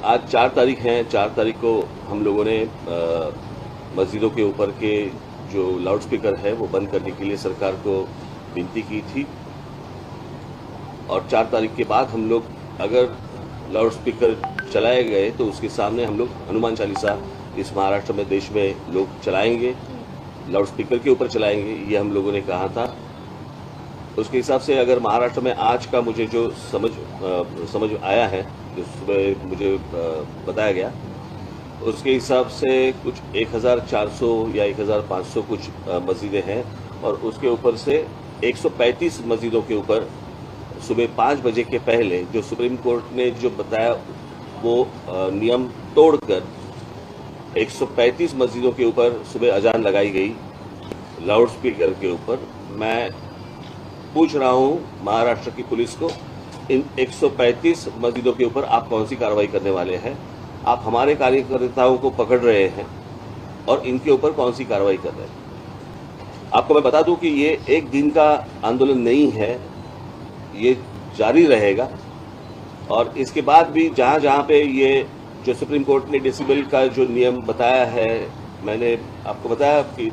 आज 4 तारीख है। 4 तारीख को हम लोगों ने मस्जिदों के ऊपर के जो लाउड स्पीकर है वो बंद करने के लिए सरकार को विनती की थी। और 4 तारीख के बाद हम लोग अगर लाउड स्पीकर चलाए गए तो उसके सामने हम लोग हनुमान चालीसा इस महाराष्ट्र में, देश में लोग चलाएंगे, लाउड स्पीकर के ऊपर चलाएंगे, ये हम लोगों ने कहा था। उसके हिसाब से अगर महाराष्ट्र में आज का मुझे जो समझ आया है, जो सुबह मुझे बताया गया, उसके हिसाब से कुछ 1400 या 1500 कुछ मस्जिदें हैं और उसके ऊपर से 135 मस्जिदों के ऊपर सुबह 5 बजे के पहले जो सुप्रीम कोर्ट ने जो बताया वो नियम तोड़कर 135 मस्जिदों के ऊपर सुबह अजान लगाई गई लाउड स्पीकर के ऊपर। मैं पूछ रहा हूं महाराष्ट्र की पुलिस को, इन 135 मस्जिदों के ऊपर आप कौन सी कार्रवाई करने वाले हैं? आप हमारे कार्यकर्ताओं को पकड़ रहे हैं और इनके ऊपर कौन सी कार्रवाई कर रहे हैं? आपको मैं बता दूं कि ये एक दिन का आंदोलन नहीं है, ये जारी रहेगा। और इसके बाद भी जहां जहां पे ये जो सुप्रीम कोर्ट ने डेसिबल का जो नियम बताया है, मैंने आपको बताया कि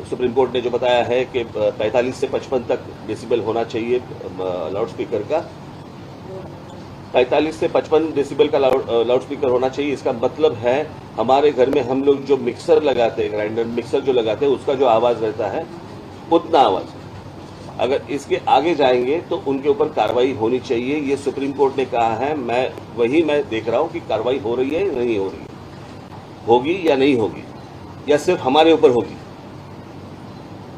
सुप्रीम कोर्ट ने जो बताया है कि 45 से 55 तक डेसिबल होना चाहिए लाउड स्पीकर का, 45 से 55 डेसिबल का लाउड स्पीकर होना चाहिए। इसका मतलब है हमारे घर में हम लोग जो मिक्सर लगाते हैं, ग्राइंडर मिक्सर जो लगाते हैं, उसका जो आवाज रहता है उतना आवाज। अगर इसके आगे जाएंगे तो उनके ऊपर कार्रवाई होनी चाहिए, ये सुप्रीम कोर्ट ने कहा है। मैं देख रहा हूं कि कार्रवाई हो रही है या नहीं हो रही है, होगी या नहीं होगी, या सिर्फ हमारे ऊपर होगी।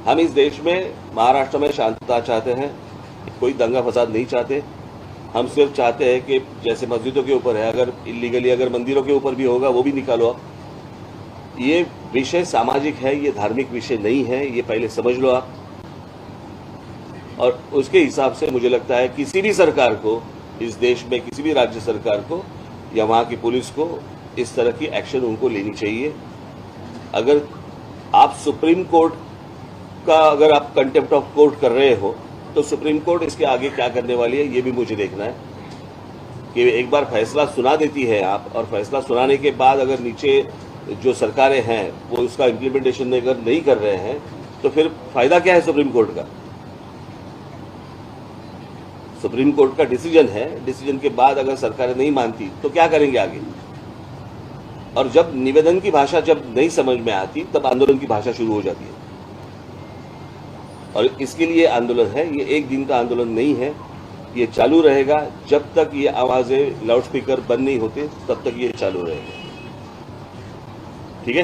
हम इस देश में, महाराष्ट्र में शांतता चाहते हैं, कोई दंगा फसाद नहीं चाहते। हम सिर्फ चाहते हैं कि जैसे मस्जिदों के ऊपर है, अगर इलीगली अगर मंदिरों के ऊपर भी होगा वो भी निकालो आप। ये विषय सामाजिक है, ये धार्मिक विषय नहीं है, ये पहले समझ लो आप। और उसके हिसाब से मुझे लगता है किसी भी सरकार को इस देश में, किसी भी राज्य सरकार को या वहां की पुलिस को इस तरह की एक्शन उनको लेनी चाहिए। अगर आप सुप्रीम कोर्ट का अगर आप कंटेम्प्ट ऑफ कोर्ट कर रहे हो तो सुप्रीम कोर्ट इसके आगे क्या करने वाली है ये भी मुझे देखना है। कि एक बार फैसला सुना देती है आप, और फैसला सुनाने के बाद अगर नीचे जो सरकारें हैं वो उसका इम्प्लीमेंटेशन अगर नहीं कर रहे हैं तो फिर फायदा क्या है सुप्रीम कोर्ट का? सुप्रीम कोर्ट का डिसीजन है, डिसीजन के बाद अगर सरकारें नहीं मानती तो क्या करेंगे आगे? और जब निवेदन की भाषा जब नहीं समझ में आती तब आंदोलन की भाषा शुरू हो जाती है। और इसके लिए आंदोलन है, ये एक दिन का आंदोलन नहीं है, ये चालू रहेगा जब तक ये आवाजें लाउड स्पीकर बंद नहीं होते, तब तक ये चालू रहेगा। ठीक है।